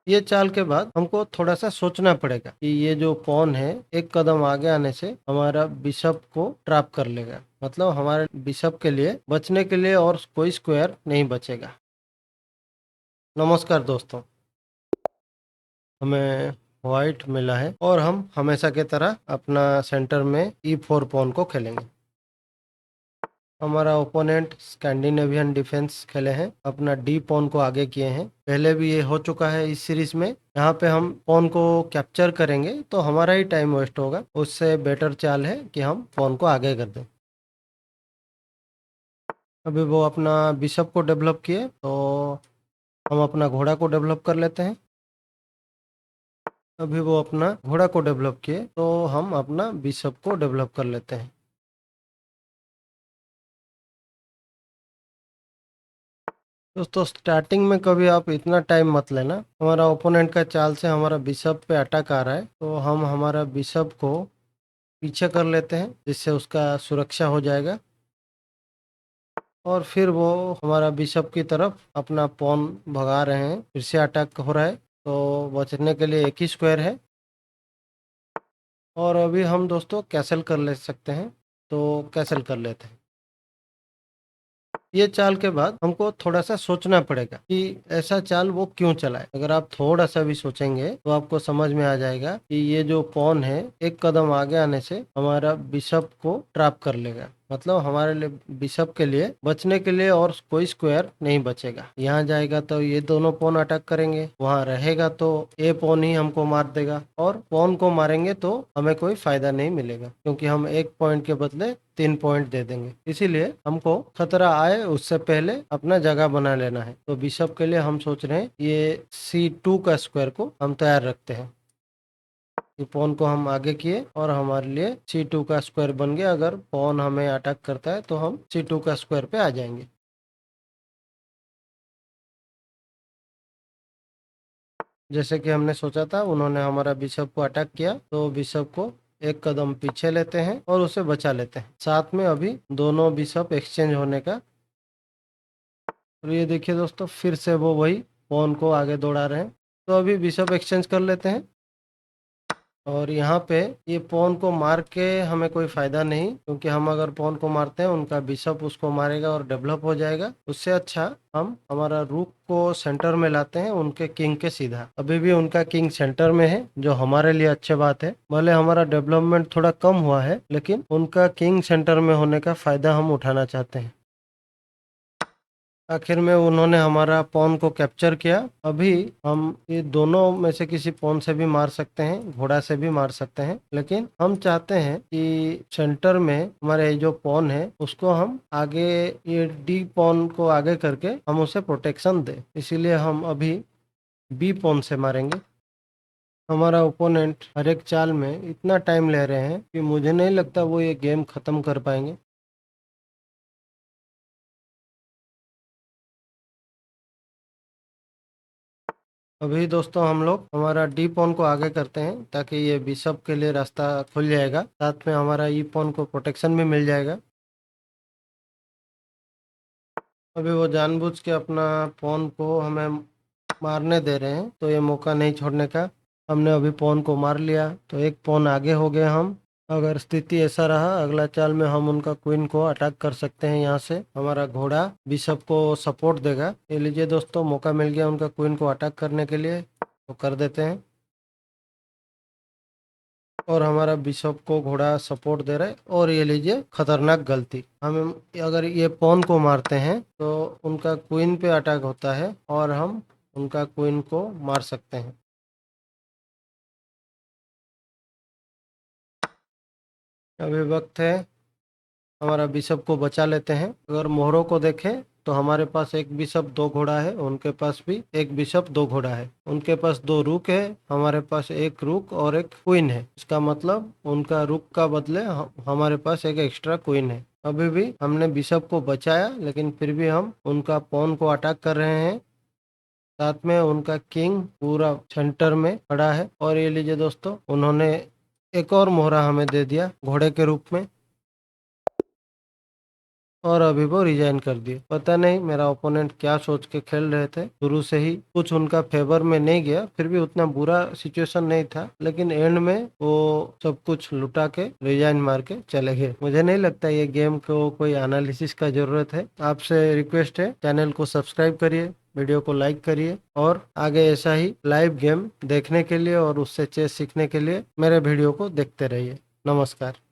ये चाल के बाद हमको थोड़ा सा सोचना पड़ेगा कि ये जो पॉन है एक कदम आगे आने से हमारा बिशप को ट्रैप कर लेगा, मतलब हमारे बिशप के लिए बचने के लिए और कोई स्क्वायर नहीं बचेगा। नमस्कार दोस्तों, हमें व्हाइट मिला है और हम हमेशा की तरह अपना सेंटर में E4 पॉन को खेलेंगे। हमारा ओपोनेंट स्कैंडिनेवियन डिफेंस खेले हैं, अपना डी पॉन को आगे किए हैं। पहले भी ये हो चुका है इस सीरीज में। यहाँ पे हम पॉन को कैप्चर करेंगे तो हमारा ही टाइम वेस्ट होगा, उससे बेटर चाल है कि हम पॉन को आगे कर दें। अभी वो अपना बिशप को डेवलप किए तो हम अपना घोड़ा को डेवलप कर लेते हैं। अभी वो अपना घोड़ा को डेवलप किए तो हम अपना बिशप को डेवलप कर लेते हैं। दोस्तों, स्टार्टिंग में कभी आप इतना टाइम मत लेना। हमारा ओपोनेंट का चाल से हमारा बिशप पे अटैक आ रहा है तो हम हमारा बिशप को पीछे कर लेते हैं, जिससे उसका सुरक्षा हो जाएगा। और फिर वो हमारा बिशप की तरफ अपना पॉन भगा रहे हैं, फिर से अटैक हो रहा है तो बचने के लिए एक ही स्क्वायर है। और अभी हम दोस्तों कैसल कर ले सकते हैं, तो कैसल कर लेते हैं। ये चाल के बाद हमको थोड़ा सा सोचना पड़ेगा कि ऐसा चाल वो क्यों चलाए। अगर आप थोड़ा सा भी सोचेंगे तो आपको समझ में आ जाएगा कि ये जो पॉन है एक कदम आगे आने से हमारा बिशप को ट्रैप कर लेगा, मतलब हमारे लिए बिशप के लिए बचने के लिए और कोई स्क्वायर नहीं बचेगा। यहाँ जाएगा तो ये दोनों पॉन अटैक करेंगे, वहाँ रहेगा तो ए पॉन ही हमको मार देगा, और पॉन को मारेंगे तो हमें कोई फायदा नहीं मिलेगा, क्योंकि हम एक पॉइंट के बदले 3 पॉइंट दे देंगे। इसीलिए हमको खतरा आए उससे पहले अपना जगह बना लेना है। तो बिशप के लिए हम सोच रहे हैं ये C2 का स्क्वायर को हम तैयार रखते हैं। ये पॉन को हम आगे किए और हमारे लिए C2 का स्क्वायर बन गया। अगर पॉन हमें अटैक करता है तो हम C2 का स्क्वायर पे आ जाएंगे। जैसे कि हमने सोचा था, उन्होंने हमारा बिशप को अटैक किया तो बिशप को एक कदम पीछे लेते हैं और उसे बचा लेते हैं। साथ में अभी दोनों बिशप एक्सचेंज होने का। और ये देखिए दोस्तों, फिर से वो वही पॉन को आगे दौड़ा रहे हैं। तो अभी बिशप एक्सचेंज कर लेते हैं। और यहाँ पे ये पॉन को मार के हमें कोई फायदा नहीं, क्योंकि हम अगर पॉन को मारते हैं उनका बिशप उसको मारेगा और डेवलप हो जाएगा। उससे अच्छा हम हमारा रूक को सेंटर में लाते हैं उनके किंग के सीधा। अभी भी उनका किंग सेंटर में है, जो हमारे लिए अच्छी बात है। भले हमारा डेवलपमेंट थोड़ा कम हुआ है, लेकिन उनका किंग सेंटर में होने का फायदा हम उठाना चाहते हैं। आखिर में उन्होंने हमारा पॉन को कैप्चर किया। अभी हम ये दोनों में से किसी पॉन से भी मार सकते हैं, घोड़ा से भी मार सकते हैं, लेकिन हम चाहते हैं कि सेंटर में हमारे जो पॉन है उसको हम आगे, ये डी पॉन को आगे करके हम उसे प्रोटेक्शन दें। इसीलिए हम अभी बी पॉन से मारेंगे। हमारा ओपोनेंट हर एक चाल में इतना टाइम ले रहे हैं कि मुझे नहीं लगता वो ये गेम खत्म कर पाएंगे। अभी दोस्तों हम लोग हमारा डी पॉन को आगे करते हैं, ताकि ये बिशप के लिए रास्ता खुल जाएगा, साथ में हमारा ई पॉन को प्रोटेक्शन भी मिल जाएगा। अभी वो जानबूझ के अपना पॉन को हमें मारने दे रहे हैं, तो ये मौका नहीं छोड़ने का। हमने अभी पॉन को मार लिया तो एक पॉन आगे हो गए हम। अगर स्थिति ऐसा रहा, अगला चाल में हम उनका क्वीन को अटैक कर सकते हैं। यहाँ से हमारा घोड़ा बिशप को सपोर्ट देगा। ये लीजिए दोस्तों, मौका मिल गया उनका क्वीन को अटैक करने के लिए, तो कर देते हैं। और हमारा बिशप को घोड़ा सपोर्ट दे रहा है। और ये लीजिए, खतरनाक गलती, हम अगर ये पॉन को मारते हैं तो उनका क्वीन पे अटैक होता है और हम उनका क्वीन को मार सकते हैं। अभी वक्त है हमारा बिशप को बचा लेते हैं। अगर मोहरों को देखें तो हमारे पास एक बिशप दो घोड़ा है, उनके पास भी एक बिशप दो घोड़ा है। उनके पास दो रुक है, हमारे पास एक रुक और एक क्वीन है। इसका मतलब उनका रुक का बदले हमारे पास एक एक्स्ट्रा क्वीन है। अभी भी हमने बिशप को बचाया, लेकिन फिर भी हम उनका पॉन को अटैक कर रहे हैं। साथ में उनका किंग पूरा सेंटर में खड़ा है। और ये लीजिए दोस्तों, उन्होंने एक और मोहरा हमें दे दिया घोड़े के रूप में। और अभी वो रिजाइन कर दिए। पता नहीं मेरा ओपोनेंट क्या सोच के खेल रहे थे, शुरू से ही कुछ उनका फेवर में नहीं गया, फिर भी उतना बुरा सिचुएशन नहीं था, लेकिन एंड में वो सब कुछ लुटा के रिजाइन मार के चले गए। मुझे नहीं लगता ये गेम को कोई एनालिसिस का जरूरत है। आपसे रिक्वेस्ट है, चैनल को सब्सक्राइब करिए, वीडियो को लाइक करिए और आगे ऐसा ही लाइव गेम देखने के लिए और उससे चेस सीखने के लिए मेरे वीडियो को देखते रहिए। नमस्कार।